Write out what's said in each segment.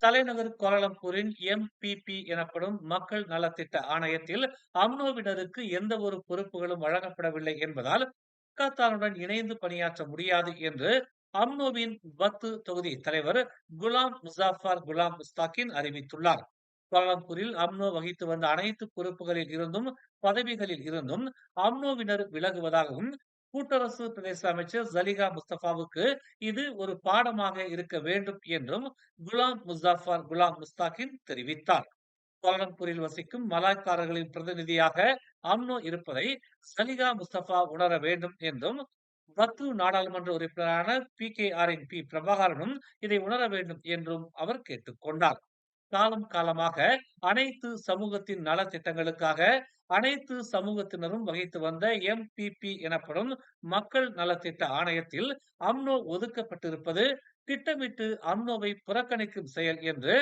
தலைநகர் கோலாலம்பூரின் எம்பிபி எனப்படும் மக்கள் நலத்திட்ட ஆணையத்தில் அம்னோவினருக்கு எந்த ஒரு பொறுப்புகளும் வழங்கப்படவில்லை என்பதால் பாகிஸ்தானுடன் இணைந்து பணியாற்ற முடியாது என்று அம்னோவின் பத்து தொகுதி தலைவர் குலாம் முசாஃபர் குலாம் முஸ்தாகின் அறிவித்துள்ளார். கோலாலம்பூரில் அம்னோ வகித்து வந்த அனைத்து பொறுப்புகளில் இருந்தும் பதவிகளில் இருந்தும் அம்னோவினர் விலகுவதாகவும் கூட்டரசு பிரதேச அமைச்சர் ஜலிகா முஸ்தபாவுக்கு இது ஒரு பாடமாக இருக்க வேண்டும் என்றும் குலாம் முசாஃபர் குலாம் முஸ்தாகின் தெரிவித்தார். கோலாலம்பூரில் வசிக்கும் மலாய்க்காரர்களின் பிரதிநிதியாக அம்னோ இருப்பதை சலிகா முஸ்தபா உணர வேண்டும் என்றும் பத்து நாடாளுமன்ற உறுப்பினரான PKRின் பிரபாகரனும் இதை உணர வேண்டும் என்றும் அவர் கேட்டுக் கொண்டார். காலம் காலமாக அனைத்து சமூகத்தின் நலத்திட்டங்களுக்காக அனைத்து சமூகத்தினரும் வகித்து வந்த எம்பிபி எனப்படும் மக்கள் நலத்திட்ட ஆணையத்தில் அம்னோ ஒதுக்கப்பட்டிருப்பது திட்டமிட்டு அம்னோவை புறக்கணிக்கும் செயல் என்று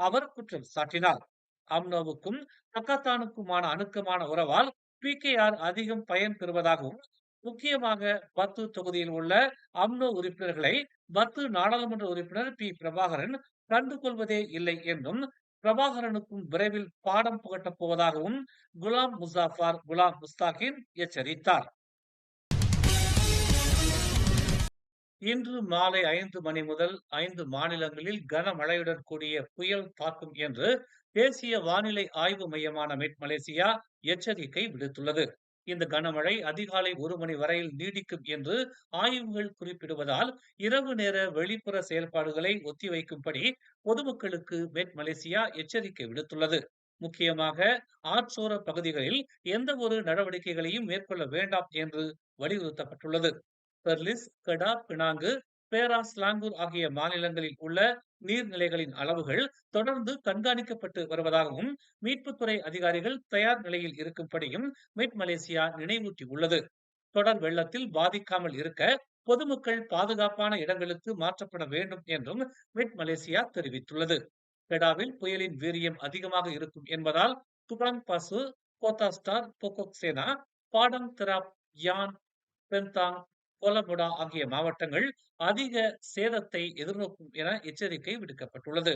அவர் குற்றம் சாட்டினார். அம்னோவுக்கும் பக்கத்தானுக்குமான அணுக்கமான உறவால் PKR அதிகம் பயன் பெறுவதாகவும் முக்கியமாக பத்து தொகுதியில் உள்ள அம்னோ உறுப்பினர்களை பத்து நாடாளுமன்ற உறுப்பினர் பிரபாகரன் கண்டுகொள்வதே இல்லை என்றும் பிரபாகரனுக்கும் விரைவில் பாடம் புகட்டப் போவதாகவும் குலாம் முசாஃபர் குலாம் முஸ்தாகின் எச்சரித்தார். இன்று மாலை 5 மணி முதல் 5 மாநிலங்களில் கனமழையுடன் கூடிய புயல் தாக்கும் என்று தேசிய வானிலை ஆய்வு மையமான மெட் மலேசியா எச்சரிக்கை விடுத்துள்ளது. இந்த கனமழை அதிகாலை 1 மணி வரையில் நீடிக்கும் என்று ஆய்வுகள் குறிப்பிடுவதால் இரவு நேர வெளிப்புற செயல்பாடுகளை ஒத்திவைக்கும்படி பொதுமக்களுக்கு மெட் மலேசியா எச்சரிக்கை விடுத்துள்ளது. முக்கியமாக ஆற்றோர பகுதிகளில் எந்த ஒரு நடவடிக்கைகளையும் மேற்கொள்ள வேண்டாம் என்று வலியுறுத்தப்பட்டுள்ளது. பெர்லிஸ், கெடா, பினாங்கு, பேரா, ஸ்லாங்கூர் ஆகிய மாநிலங்களில் உள்ள நீர்நிலைகளின் அளவுகள் தொடர்ந்து கண்காணிக்கப்பட்டு வருவதாகவும் மீட்புத்துறை அதிகாரிகள் தயார் நிலையில் இருக்கும்படியும் மெட் மலேசியா நினைவூட்டியுள்ளது. தொடர் வெள்ளத்தில் பாதிக்காமல் இருக்க பொதுமக்கள் பாதுகாப்பான இடங்களுக்கு மாற்றப்பட வேண்டும் என்றும் மெட் மலேசியா தெரிவித்துள்ளது. கெடாவில் புயலின் வீரியம் அதிகமாக இருக்கும் என்பதால் துபாங் பாசு, கோத்தா ஸ்டார், போகோக் சேனா, பாடம் தெராப், யான், பென்தாங், கோலமுடா ஆகிய மாவட்டங்கள் அதிக சேதத்தை எதிர்நோக்கும் என எச்சரிக்கை விடுக்கப்பட்டுள்ளது.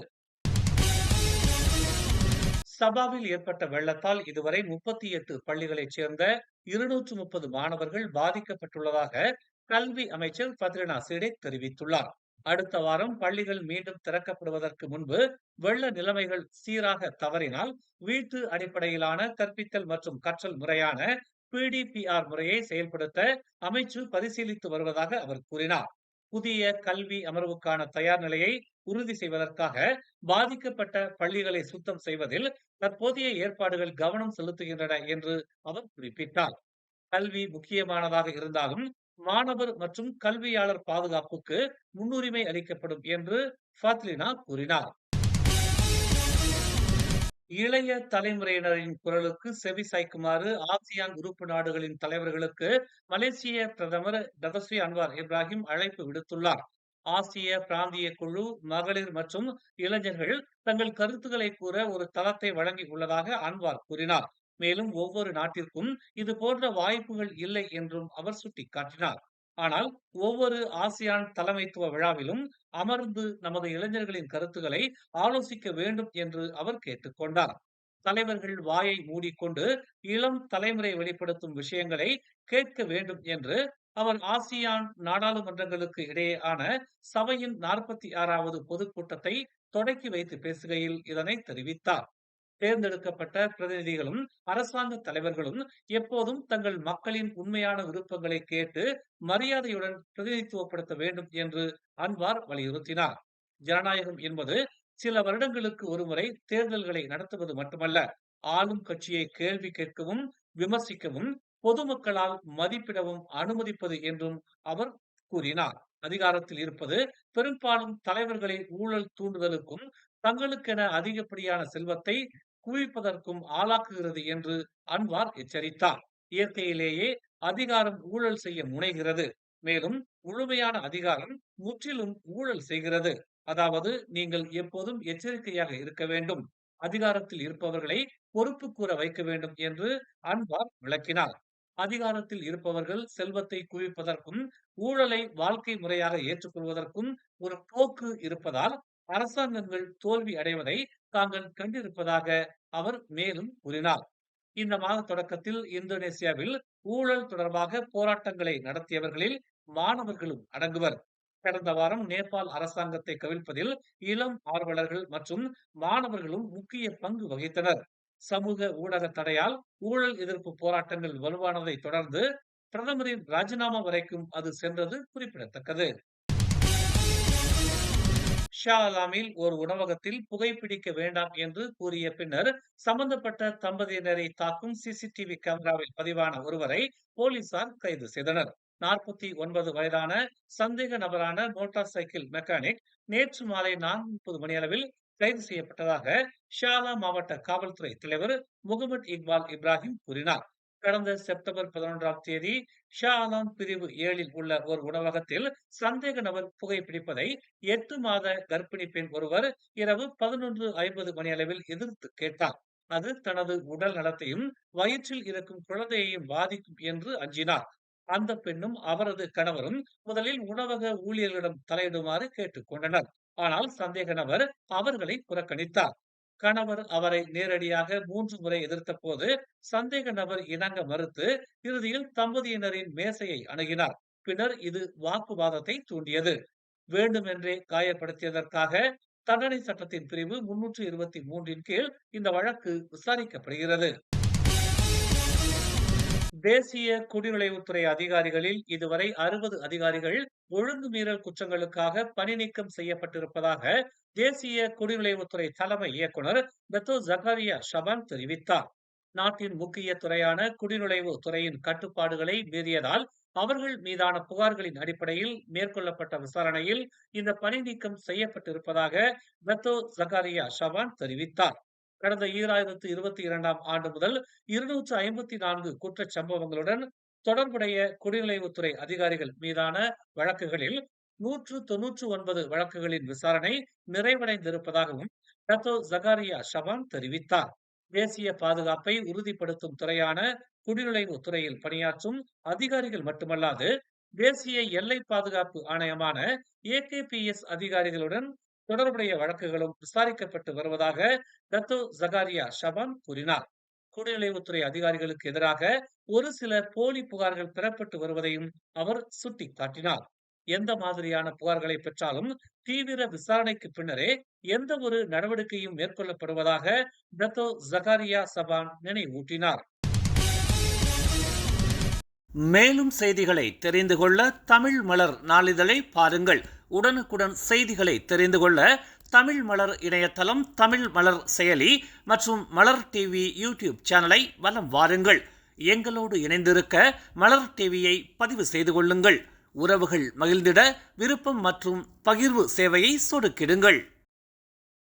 சபாவில் ஏற்பட்ட வெள்ளத்தால் இதுவரை 38 பள்ளிகளைச் சேர்ந்த 230 மாணவர்கள் பாதிக்கப்பட்டுள்ளதாக கல்வி அமைச்சர் பத்ரினா சீடேக் தெரிவித்துள்ளார். அடுத்த வாரம் பள்ளிகள் மீண்டும் திறக்கப்படுவதற்கு முன்பு வெள்ள நிலைமைகள் சீராக தவறினால் வீட்டு அடிப்படையிலான கற்பித்தல் மற்றும் கற்றல் முறையான PDPR முறையை செயல்படுத்த அமைச்சு பரிசீலித்து வருவதாக அவர் கூறினார். புதிய கல்வி அமர்வுக்கான தயார் நிலையை உறுதி செய்வதற்காக பாதிக்கப்பட்ட பள்ளிகளை சுத்தம் செய்வதில் தற்போதைய ஏற்பாடுகள் கவனம் செலுத்துகின்றன என்று அவர் குறிப்பிட்டார். கல்வி முக்கியமானதாக இருந்தாலும் மாணவர் மற்றும் கல்வியாளர் பாதுகாப்புக்கு முன்னுரிமை அளிக்கப்படும் என்று ஃபாத்லினா கூறினார். இளைய தலைமுறையினரின் குரலுக்கு செவி சாய்க்குமாறு ஆசியான் உறுப்பு நாடுகளின் தலைவர்களுக்கு மலேசிய பிரதமர் டதஸ்ரீ அன்வார் இப்ராஹிம் அழைப்பு விடுத்துள்ளார். ஆசிய பிராந்திய குழு மகளிர் மற்றும் இளைஞர்கள் தங்கள் கருத்துக்களை கூற ஒரு தளத்தை வழங்கி உள்ளதாக அன்வார் கூறினார். மேலும் ஒவ்வொரு நாட்டிற்கும் இது போன்ற வாய்ப்புகள் இல்லை என்றும் அவர் சுட்டிக்காட்டினார். ஆனால் ஒவ்வொரு ஆசியான் தலைமைத்துவ விழாவிலும் அமர்ந்து நமது இளைஞர்களின் கருத்துக்களை ஆலோசிக்க வேண்டும் என்று அவர் கேட்டுக்கொண்டார். தலைவர்கள் வாயை மூடிக்கொண்டு இளம் தலைமுறை வெளிப்படுத்தும் விஷயங்களை கேட்க வேண்டும் என்று அவர் ஆசியான் நாடாளுமன்றங்களுக்கு இடையேயான சபையின் 46வது பொதுக்கூட்டத்தை தொடக்கி வைத்து பேசுகையில் இதனை தெரிவித்தார். தேர்ந்தெடுக்கப்பட்ட பிரதிநிதிகளும் அரசாங்க தலைவர்களும் எப்போதும் தங்கள் மக்களின் உண்மையான விருப்பங்களை கேட்டு மரியாதையுடன் பிரதிநிதித்துவப்படுத்த வேண்டும் என்று அன்வார் வலியுறுத்தினார். ஜனநாயகம் என்பது சில வருடங்களுக்கு ஒருமுறை தேர்தல்களை நடத்துவது மட்டுமல்ல, ஆளும் கட்சியை கேள்வி கேட்கவும் விமர்சிக்கவும் பொதுமக்களால் மதிப்பிடவும் அனுமதிப்பது என்றும் அவர் கூறினார். அதிகாரத்தில் இருப்பது பெரும்பாலும் தலைவர்களை ஊழல் தூண்டுதலுக்கும் தங்களுக்கென அதிகப்படியான செல்வத்தை குவிப்பதற்கும் ஆளாக்குகிறது என்று அன்வார் எச்சரித்தார். இயற்கையிலேயே அதிகாரம் ஊழல் செய்ய முனைகிறது. மேலும் முழுமையான அதிகாரம் முற்றிலும் ஊழல் செய்கிறது. அதாவது நீங்கள் எப்போதும் எச்சரிக்கையாக இருக்க வேண்டும். அதிகாரத்தில் இருப்பவர்களை பொறுப்பு கூற வைக்க வேண்டும் என்று அன்வார் விளக்கினார். அதிகாரத்தில் இருப்பவர்கள் செல்வத்தை குவிப்பதற்கும் ஊழலை வாழ்க்கை முறையாக ஏற்றுக்கொள்வதற்கும் ஒரு போக்கு இருப்பதால் அரசாங்கங்கள் தோல்வி அடைவதை தாங்கள் கண்டிருப்பதாக அவர் மேலும் கூறினார். இந்த மாத தொடக்கத்தில் இந்தோனேசியாவில் ஊழல் தொடர்பாக போராட்டங்களை நடத்தியவர்களில் மாணவர்களும் அடங்குவர். கடந்த வாரம் நேபாள் அரசாங்கத்தை கவிழ்ப்பதில் இளம் ஆர்வலர்கள் மற்றும் மாணவர்களும் முக்கிய பங்கு வகித்தனர். சமூக ஊடக தடையால் ஊழல் எதிர்ப்பு போராட்டங்கள் வலுவானதை தொடர்ந்து பிரதமரின் ராஜினாமா வரைக்கும் அது சென்றது குறிப்பிடத்தக்கது. ஷா அலாமில் ஒரு உணவகத்தில் புகைப்பிடிக்க வேண்டாம் என்று கூறிய பின்னர் சம்பந்தப்பட்ட தம்பதியினரை தாக்கும் சிசிடிவி கேமராவில் பதிவான ஒருவரை போலீசார் கைது செய்தனர். 49 வயதான சந்தேக நபரான மோட்டார் சைக்கிள் மெக்கானிக் நேற்று மாலை 4:30 மணியளவில் கைது செய்யப்பட்டதாக ஷாலா மாவட்ட காவல்துறை தலைவர் முகமது இக்பால் இப்ராஹிம் கூறினார். கடந்த செப்டம்பர் 11ஆம் தேதி ஷா ஆலம் பிரிவு 7ல் உள்ள ஒரு உணவகத்தில் சந்தேக நபர் புகைப்பிடிப்பதை 8 மாத கர்ப்பிணி பெண் ஒருவர் இரவு 11:50 மணியளவில் எதிர்த்து கேட்டார். அது தனது உடல் நலத்தையும் வயிற்றில் இருக்கும் குழந்தையையும் பாதிக்கும் என்று அஞ்சினார். அந்த பெண்ணும் அவரது கணவரும் முதலில் உணவக ஊழியர்களிடம் தலையிடுமாறு கேட்டுக் கொண்டனர். ஆனால் சந்தேக நபர் அவர்களை புறக்கணித்தார். கணவர் அவரை நேரடியாக 3 முறை எதிர்த்த போது சந்தேக நபர் இணங்க மறுத்து இறுதியில் தம்பதியினரின் மேசையை அணுகினார். பின்னர் இது வாக்குவாதத்தை தூண்டியது. வேண்டுமென்றே காயப்படுத்தியதற்காக தண்டனை சட்டத்தின் பிரிவு 323 கீழ் இந்த வழக்கு விசாரிக்கப்படுகிறது. தேசிய குடிநுழைவுத்துறை அதிகாரிகளில் இதுவரை 60 அதிகாரிகள் ஒழுங்கு மீறல் குற்றங்களுக்காக பணி நீக்கம் செய்யப்பட்டிருப்பதாக தேசிய குடிநுழைவுத்துறை தலைமை இயக்குனர் பெத்தோ ஜகாரியா ஷபான் தெரிவித்தார். நாட்டின் முக்கிய துறையான குடிநுழைவு துறையின் கட்டுப்பாடுகளை மீறியதால் அவர்கள் மீதான புகார்களின் அடிப்படையில் மேற்கொள்ளப்பட்ட விசாரணையில் இந்த பணி நீக்கம் செய்யப்பட்டிருப்பதாக பெத்தோ ஜகாரியா ஷபான் தெரிவித்தார். கடந்த 2022ஆம் ஆண்டு முதல் 254 குற்றச் சம்பவங்களுடன் தொடர்புடைய குடிநுழைவுத்துறை அதிகாரிகள் மீதான வழக்குகளில் 199 வழக்குகளின் விசாரணை நிறைவடைந்திருப்பதாகவும் டத்தோ ஜகாரியா ஷபான் தெரிவித்தார். தேசிய பாதுகாப்பை உறுதிப்படுத்தும் துறையான குடிநுழைவு துறையில் பணியாற்றும் அதிகாரிகள் மட்டுமல்லாது தேசிய எல்லை பாதுகாப்பு ஆணையமான AKPS அதிகாரிகளுடன் தொடர்புடைய வழக்குகளும் விசாரிக்கப்பட்டு வருவதாக டத்தோ ஜகாரியா ஷபான் கூறினார். குடிநுழைவுத்துறை அதிகாரிகளுக்கு எதிராக ஒரு சில போலி புகார்கள் பெறப்பட்டு வருவதையும் அவர் சுட்டிக்காட்டினார். எந்த மாதிரியான புகார்களை பெற்றாலும் தீவிர விசாரணைக்கு பின்னரே எந்த ஒரு நடவடிக்கையும் மேற்கொள்ளப்படுவதாக டத்தோ ஜகாரியா ஷபான் நினைவூட்டினார். மேலும் செய்திகளை தெரிந்து கொள்ள தமிழ் மலர் நாளிதழை பாருங்கள். உடனுக்குடன் செய்திகளை தெரிந்து கொள்ள தமிழ் மலர் இணையதளம், தமிழ் மலர் செயலி மற்றும் மலர் டிவி யூடியூப் சேனலை வலம் வாருங்கள். எங்களோடு இணைந்திருக்க மலர் டிவியை பதிவு செய்து கொள்ளுங்கள். உறவுகள் மகிழ்ந்திட விருப்பம் மற்றும் பகிர்வு சேவையை சொடுக்கிடுங்கள்.